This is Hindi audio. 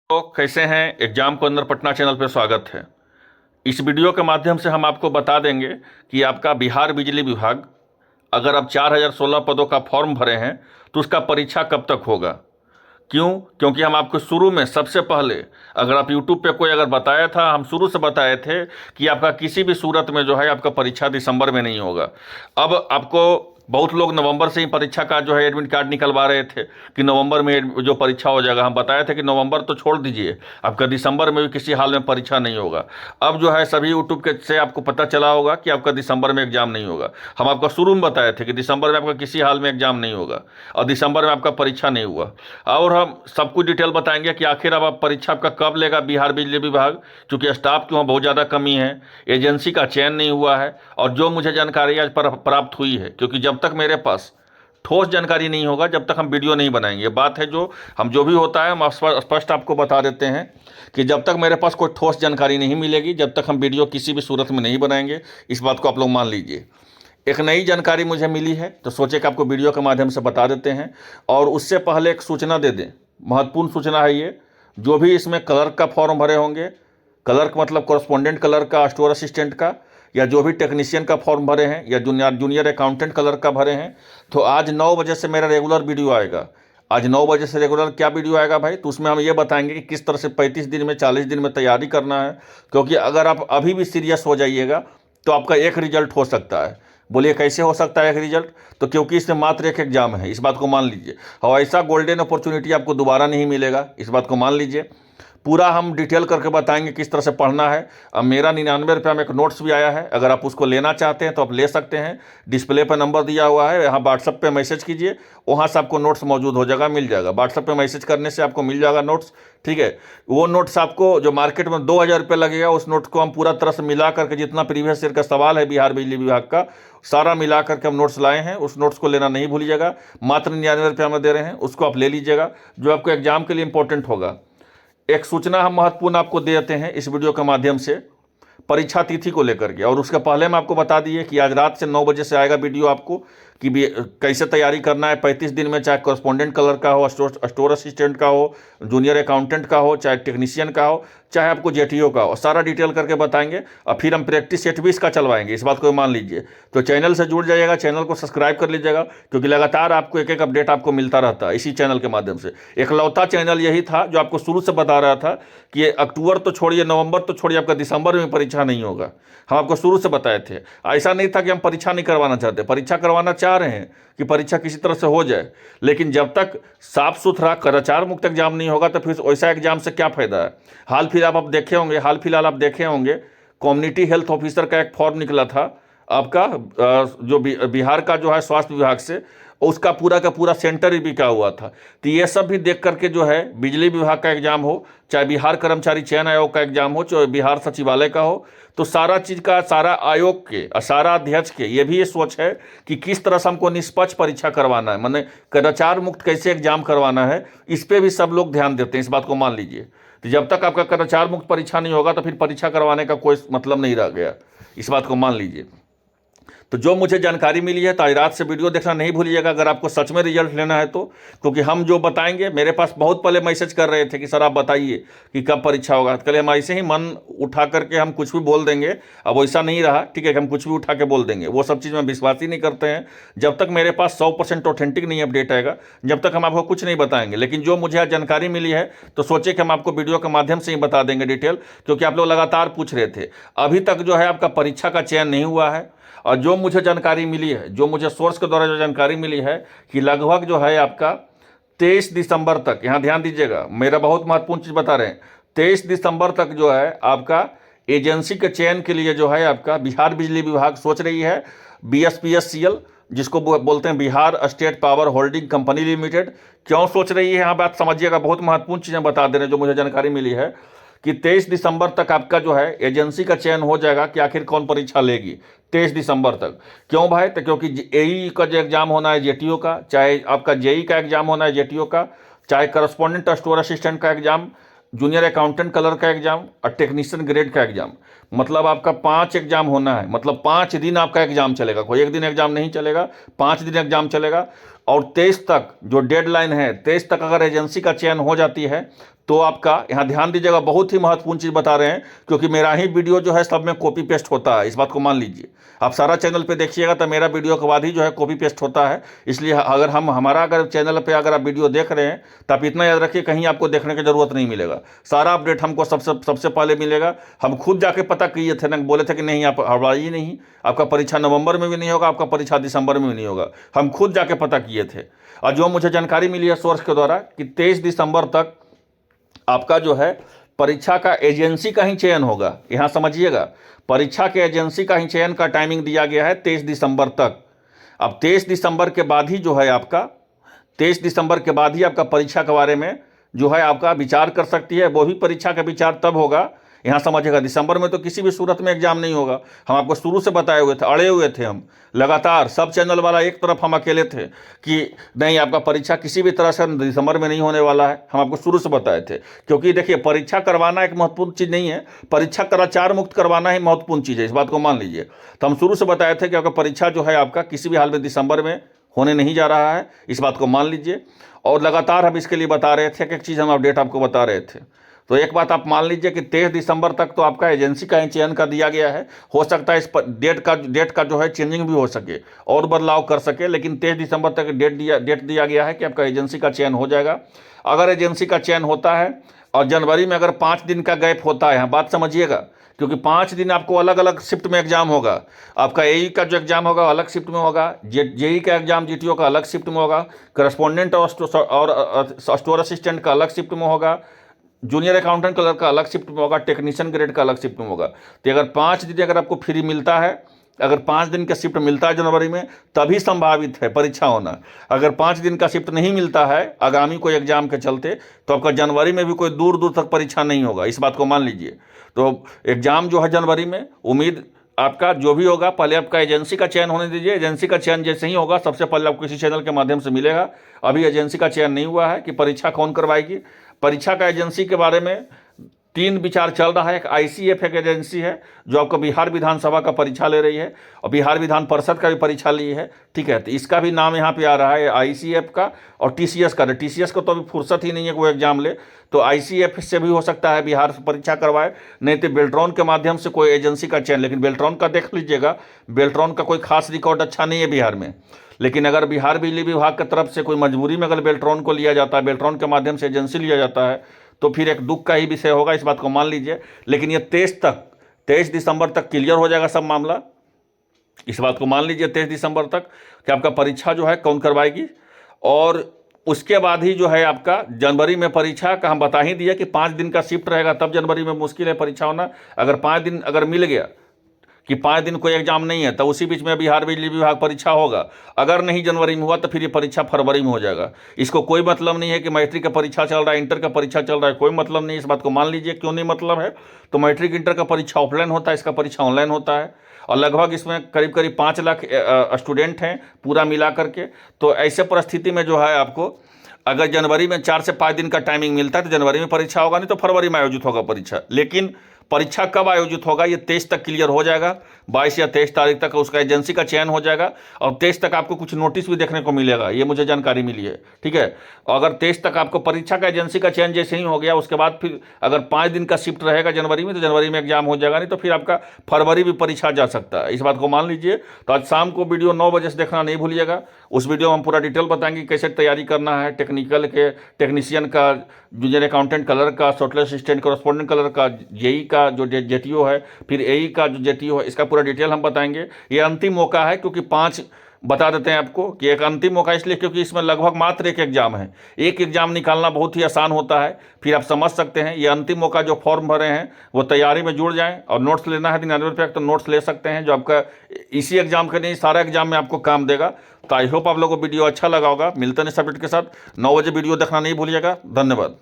तो कैसे हैं। एग्जाम को अंदर पटना चैनल पर स्वागत है। इस वीडियो के माध्यम से हम आपको बता देंगे कि आपका बिहार बिजली विभाग, अगर आप 4016 पदों का फॉर्म भरे हैं तो उसका परीक्षा कब तक होगा। क्यों? क्योंकि हम आपको शुरू में सबसे पहले, अगर आप यूट्यूब पे कोई अगर बताया था, हम शुरू से बताए थे कि आपका किसी भी सूरत में जो है आपका परीक्षा दिसंबर में नहीं होगा। अब आपको बहुत लोग नवंबर से ही परीक्षा का जो है एडमिट कार्ड निकलवा रहे थे कि नवंबर में जो परीक्षा हो जाएगा। हम बताए थे कि नवंबर तो छोड़ दीजिए, आपका दिसंबर में भी किसी हाल में परीक्षा नहीं होगा। अब जो है सभी यूट्यूब के से आपको पता चला होगा कि आपका दिसंबर में एग्जाम नहीं होगा। हम आपको शुरू में बताए थे कि दिसंबर में आपका किसी हाल में एग्जाम नहीं होगा और दिसंबर में आपका परीक्षा नहीं हुआ। और हम सब कुछ डिटेल बताएंगे कि आखिर अब आप परीक्षा आपका कब लेगा बिहार बिजली विभाग, क्योंकि स्टाफ की वहाँ बहुत ज़्यादा कमी है, एजेंसी का चयन नहीं हुआ है। और जो मुझे जानकारी आज प्राप्त हुई है, क्योंकि जब तक मेरे पास ठोस जानकारी नहीं होगा जब तक हम वीडियो नहीं बनाएंगे। बात है जो हम जो भी होता है हम स्पष्ट आपको बता देते हैं कि जब तक मेरे पास कोई ठोस जानकारी नहीं मिलेगी जब तक हम वीडियो किसी भी सूरत में नहीं बनाएंगे। इस बात को आप लोग मान लीजिए। एक नई जानकारी मुझे मिली है तो सोचे कि आपको वीडियो के माध्यम से बता देते हैं। और उससे पहले एक सूचना दे दें, महत्वपूर्ण सूचना है ये। जो भी इसमें क्लर्क का फॉर्म भरे होंगे, क्लर्क मतलब कॉरस्पॉन्डेंट क्लर्क का, स्टोर असिस्टेंट का, या जो भी टेक्नीशियन का फॉर्म भरे हैं या जूनियर अकाउंटेंट क्लर्क का भरे हैं, तो आज 9 बजे से मेरा रेगुलर वीडियो आएगा। आज 9 बजे से रेगुलर क्या वीडियो आएगा भाई, तो उसमें हम ये बताएंगे कि किस तरह से 35 दिन में 40 दिन में तैयारी करना है। क्योंकि अगर आप अभी भी सीरियस हो जाइएगा तो आपका एक रिजल्ट हो सकता है। बोलिए कैसे हो सकता है एक रिजल्ट? तो क्योंकि इसमें मात्र एक एग्जाम है, इस बात को मान लीजिए। और ऐसा गोल्डन अपॉर्चुनिटी आपको दोबारा नहीं मिलेगा, इस बात को मान लीजिए। पूरा हम डिटेल करके बताएंगे किस तरह से पढ़ना है। अब मेरा 99 रुपये में एक नोट्स भी आया है, अगर आप उसको लेना चाहते हैं तो आप ले सकते हैं। डिस्प्ले पर नंबर दिया हुआ है, यहाँ व्हाट्सअप पे मैसेज कीजिए, वहाँ से आपको नोट्स मौजूद हो जाएगा, मिल जाएगा। व्हाट्सअप पे मैसेज करने से आपको मिल जाएगा नोट्स, ठीक है। वो नोट्स आपको जो मार्केट में 2000 रुपये लगेगा, उस नोट्स को हम पूरा तरह से मिला करके, जितना प्रीवियस ईयर का सवाल है बिहार बिजली विभाग का, सारा मिला करके हम नोट्स लाए हैं। उस नोट्स को लेना नहीं भूलिएगा, मात्र 99 रुपये में दे रहे हैं, उसको आप ले लीजिएगा, जो आपको एग्जाम के लिए इंपॉर्टेंट होगा। एक सूचना हम महत्वपूर्ण आपको देते हैं इस वीडियो के माध्यम से, परीक्षा तिथि को लेकर के। और उसके पहले हम आपको बता दिए कि आज रात से 9 बजे से आएगा वीडियो आपको कि कैसे तैयारी करना है 35 दिन में, चाहे कॉरस्पॉन्डेंट क्लर्क का हो, स्टोर असिस्टेंट का हो, जूनियर अकाउंटेंट का हो, चाहे टेक्नीशियन का हो, चाहे आपको जेटीओ का हो, सारा डिटेल करके बताएंगे। और फिर हम प्रैक्टिस सेट भी इसका चलवाएंगे, इस बात को मान लीजिए। तो चैनल से जुड़ जाइएगा, चैनल को सब्सक्राइब कर लीजिएगा, क्योंकि लगातार आपको एक एक अपडेट आपको मिलता रहता है इसी चैनल के माध्यम से। एकलौता चैनल यही था जो आपको शुरू से बता रहा था कि अक्टूबर तो छोड़िए, नवंबर तो छोड़िए, आपका दिसंबर में परीक्षा नहीं होगा। हम आपको शुरू से बताए थे। ऐसा नहीं था कि हम परीक्षा नहीं करवाना चाहते, परीक्षा करवाना चाह रहे हैं कि परीक्षा किसी तरह से हो जाए। लेकिन जब तक साफ सुथरा कदाचार मुक्त एग्जाम नहीं होगा तो फिर वैसा एग्जाम से क्या फायदा है। हाल फिलहाल आप देखे होंगे, कम्युनिटी हेल्थ ऑफिसर का एक फॉर्म निकला था आपका, जो बिहार का जो है स्वास्थ्य विभाग से, उसका पूरा का पूरा सेंटर ही बिका हुआ था। तो ये सब भी देख करके जो है बिजली विभाग का एग्जाम हो, चाहे बिहार कर्मचारी चयन आयोग का एग्जाम हो, चाहे बिहार सचिवालय का हो, तो सारा चीज़ का, सारा आयोग के और सारा अध्यक्ष के ये भी ये सोच है कि किस तरह से हमको निष्पक्ष परीक्षा करवाना है, माने कदाचार मुक्त कैसे एग्जाम करवाना है, इस पर भी सब लोग ध्यान देते हैं, इस बात को मान लीजिए। तो जब तक आपका कदाचार मुक्त परीक्षा नहीं होगा तो फिर परीक्षा करवाने का कोई मतलब नहीं रह गया, इस बात को मान लीजिए। तो जो मुझे जानकारी मिली है, तो आज रात से वीडियो देखना नहीं भूलिएगा अगर आपको सच में रिजल्ट लेना है तो। क्योंकि हम जो बताएंगे, मेरे पास बहुत पहले मैसेज कर रहे थे कि सर आप बताइए कि कब परीक्षा होगा। कल हम ऐसे ही मन उठा करके हम कुछ भी बोल देंगे, अब वैसा नहीं रहा, ठीक है, कि हम कुछ भी उठा के बोल देंगे, वो सब चीज़ में विश्वास ही नहीं करते हैं। जब तक मेरे पास 100% ऑथेंटिक नहीं अपडेट आएगा, जब तक हम आपको कुछ नहीं बताएंगे। लेकिन जो मुझे आज जानकारी मिली है तो सोचे कि हम आपको वीडियो के माध्यम से ही बता देंगे डिटेल, क्योंकि आप लोग लगातार पूछ रहे थे। अभी तक जो है आपका परीक्षा का चयन नहीं हुआ है। और जो मुझे जानकारी मिली है, जो मुझे सोर्स के द्वारा जो जानकारी मिली है, कि लगभग जो है आपका 23 दिसंबर तक, यहाँ ध्यान दीजिएगा, मेरा बहुत महत्वपूर्ण चीज़ बता रहे हैं, 23 दिसंबर तक जो है आपका एजेंसी के चयन के लिए जो है आपका बिहार बिजली विभाग सोच रही है BSPSCL, जिसको बोलते हैं Bihar state power holding company limited. क्यों सोच रही है, यहाँ बात समझिएगा, बहुत महत्वपूर्ण चीज़ें बता दे रहे हैं जो मुझे जानकारी मिली है कि 23 दिसंबर तक आपका जो है एजेंसी का चयन हो जाएगा कि आखिर कौन परीक्षा लेगी 23 दिसंबर तक। क्यों भाई? तो क्योंकि AE का जो एग्जाम होना है जेटीओ का, चाहे आपका JEE का एग्जाम होना है जेटीओ का, चाहे करस्पॉन्डेंट स्टोर असिस्टेंट का एग्जाम, जूनियर अकाउंटेंट क्लर्क का एग्जाम और टेक्नीशियन ग्रेड का एग्जाम, मतलब आपका 5 एग्जाम होना है। मतलब 5 दिन आपका एग्जाम चलेगा, कोई एक दिन एग्जाम नहीं चलेगा, 5 दिन एग्जाम चलेगा। और 23 तक जो डेडलाइन है, 23 तक अगर एजेंसी का चयन हो जाती है तो आपका यहाँ ध्यान दीजिएगा, बहुत ही महत्वपूर्ण चीज़ बता रहे हैं, क्योंकि मेरा ही वीडियो जो है सब में कॉपी पेस्ट होता है, इस बात को मान लीजिए। आप सारा चैनल पे देखिएगा तो मेरा वीडियो के बाद ही जो है कॉपी पेस्ट होता है। इसलिए अगर अगर चैनल पे अगर आप वीडियो देख रहे हैं तो आप इतना याद रखिए, कहीं आपको देखने की जरूरत नहीं मिलेगा। सारा अपडेट हमको सबसे पहले मिलेगा। हम खुद जाके पता किए थे ना, बोले थे कि नहीं आप हड़बड़ाइए नहीं, आपका परीक्षा नवंबर में भी नहीं होगा, आपका परीक्षा दिसंबर में भी नहीं होगा। हम खुद जाके पता किए थे, और जो मुझे जानकारी मिली है सोर्स के द्वारा कि 23 दिसंबर तक आपका जो है परीक्षा का एजेंसी का ही चयन होगा। यहाँ समझिएगा, परीक्षा के एजेंसी का ही चयन का टाइमिंग दिया गया है 23 दिसंबर तक। अब 23 दिसंबर के बाद ही जो है आपका 23 दिसंबर के बाद ही आपका परीक्षा के बारे में जो है आपका विचार कर सकती है। वो भी परीक्षा का विचार तब होगा, यहाँ समझिएगा, दिसंबर में तो किसी भी सूरत में एग्जाम नहीं होगा। हम आपको शुरू से बताए हुए थे, अड़े हुए थे हम लगातार, सब चैनल वाला एक तरफ हम अकेले थे कि नहीं आपका परीक्षा किसी भी तरह से दिसंबर में नहीं होने वाला है। हम आपको शुरू से बताए थे, क्योंकि देखिए परीक्षा करवाना एक महत्वपूर्ण चीज़ नहीं है, परीक्षा कदाचार मुक्त करवाना ही महत्वपूर्ण चीज़ है, इस बात को मान लीजिए। तो हम शुरू से बताए थे कि आपका परीक्षा जो है आपका किसी भी हाल में दिसंबर में होने नहीं जा रहा है, इस बात को मान लीजिए। और लगातार हम इसके लिए बता रहे थे, एक चीज़ हम अपडेट आपको बता रहे थे। तो एक बात आप मान लीजिए कि 23 दिसंबर तक तो आपका एजेंसी का ही चयन कर दिया गया है। हो सकता है इस डेट का जो है चेंजिंग भी हो सके और बदलाव कर सके, लेकिन 23 दिसंबर तक डेट दिया गया है कि आपका एजेंसी का चयन हो जाएगा। अगर एजेंसी का चयन होता है और जनवरी में अगर 5 दिन का गैप होता है, बात समझिएगा, क्योंकि 5 दिन आपको अलग अलग शिफ्ट में एग्जाम होगा। आपका एई का जो एग्जाम होगा अलग शिफ्ट में होगा, जेई का एग्जाम जीटीओ का अलग शिफ्ट में होगा, करस्पॉन्डेंट और स्टोर असिस्टेंट का अलग शिफ्ट में होगा, जूनियर अकाउंटेंट कलर का अलग शिफ्ट में होगा, टेक्नीशियन ग्रेड का अलग शिफ्ट में होगा। तो अगर 5 दिन अगर आपको फ्री मिलता है, अगर 5 दिन का शिफ्ट मिलता है जनवरी में, तभी संभावित है परीक्षा होना। अगर 5 दिन का शिफ्ट नहीं मिलता है आगामी कोई एग्जाम के चलते, तो आपका जनवरी में भी कोई दूर दूर तक परीक्षा नहीं होगा, इस बात को मान लीजिए। तो एग्जाम जो है जनवरी में, उम्मीद आपका जो भी होगा, पहले आपका एजेंसी का चयन होने दीजिए। एजेंसी का चयन जैसे ही होगा सबसे पहले आपको किसी चैनल के माध्यम से मिलेगा। अभी एजेंसी का चयन नहीं हुआ है कि परीक्षा कौन करवाएगी। परीक्षा का एजेंसी के बारे में 3 विचार चल रहा है। एक ICF एक एजेंसी है जो आपको बिहार विधानसभा का परीक्षा ले रही है, और बिहार विधान परिषद का भी परीक्षा ली है, ठीक है। तो इसका भी नाम यहाँ पे आ रहा है ICF का और TCS का। TCS को तो अभी फुर्सत ही नहीं है कि वो एग्जाम ले, तो ICF से भी हो सकता है बिहार से परीक्षा करवाए, नहीं तो बेल्ट्रॉन के माध्यम से कोई एजेंसी का चयन। लेकिन बेल्ट्रॉन का देख लीजिएगा, बेल्ट्रॉन का कोई खास रिकॉर्ड अच्छा नहीं है बिहार में। लेकिन अगर बिहार बिजली विभाग की तरफ से कोई मजबूरी में अगर बेल्ट्रॉन को लिया जाता है, बेल्ट्रॉन के माध्यम से एजेंसी लिया जाता है, तो फिर एक दुख का ही विषय होगा, इस बात को मान लीजिए। लेकिन ये 23 दिसंबर तक क्लियर हो जाएगा सब मामला, इस बात को मान लीजिए 23 दिसंबर तक कि आपका परीक्षा जो है कौन करवाएगी। और उसके बाद ही जो है आपका जनवरी में परीक्षा का हम बता ही दिया कि 5 दिन का शिफ्ट रहेगा, तब जनवरी में मुश्किल है परीक्षा होना। अगर 5 दिन अगर मिल गया कि 5 दिन कोई एग्जाम नहीं है, तो उसी बीच में बिहार बिजली विभाग परीक्षा होगा। अगर नहीं जनवरी में हुआ तो फिर ये परीक्षा फरवरी में हो जाएगा। इसको कोई मतलब नहीं है कि मैट्रिक का परीक्षा चल रहा है, इंटर का परीक्षा चल रहा है, कोई मतलब नहीं, इस बात को मान लीजिए। क्यों नहीं मतलब है? तो मैट्रिक इंटर का परीक्षा ऑफलाइन होता है, इसका परीक्षा ऑनलाइन होता है, और लगभग इसमें करीब करीब 5 लाख स्टूडेंट हैं पूरा मिला करके। तो ऐसे परिस्थिति में जो है आपको अगर जनवरी में 4 से 5 दिन का टाइमिंग मिलता है तो जनवरी में परीक्षा होगा, नहीं तो फरवरी में आयोजित होगा परीक्षा। लेकिन परीक्षा कब आयोजित होगा ये 23 तक क्लियर हो जाएगा। 22 या 23 तारीख तक उसका एजेंसी का चयन हो जाएगा, और 23 तक आपको कुछ नोटिस भी देखने को मिलेगा, ये मुझे जानकारी मिली है, ठीक है। अगर 23 तक आपको परीक्षा का एजेंसी का चयन जैसे ही हो गया, उसके बाद फिर अगर 5 दिन का शिफ्ट रहेगा जनवरी में, तो जनवरी में एग्जाम हो जाएगा, नहीं तो फिर आपका फरवरी भी परीक्षा जा सकता है, इस बात को मान लीजिए। तो आज शाम को वीडियो 9 बजे से देखना नहीं भूलिएगा। उस वीडियो में हम पूरा डिटेल बताएंगे कैसे तैयारी करना है, टेक्निकल के टेक्नीशियन का, जूनियर अकाउंटेंट कलर का, सॉफ्टवेयर असिस्टेंट कॉरेस्पॉन्डेंट कलर का, जेई का जो जेटीओ है, फिर एई का जो जेटीओ है, इसका पूरा डिटेल हम बताएंगे। ये अंतिम मौका है, क्योंकि 5 बता देते हैं आपको कि एक अंतिम मौका इसलिए क्योंकि इसमें लगभग मात्र एक एग्जाम है। एक एग्जाम निकालना बहुत ही आसान होता है, फिर आप समझ सकते हैं। ये अंतिम मौका, जो फॉर्म भरे हैं वो तैयारी में जुड़ जाएं, और नोट्स लेना है 99 रुपये तो नोट्स ले सकते हैं, जो आपका इसी एग्जाम के नहीं सारा एग्जाम में आपको काम देगा। तो आई होप आप लोगों को वीडियो अच्छा लगा होगा। मिलते हैं इस अपडेट के साथ। 9 बजे वीडियो देखना नहीं भूलिएगा। धन्यवाद।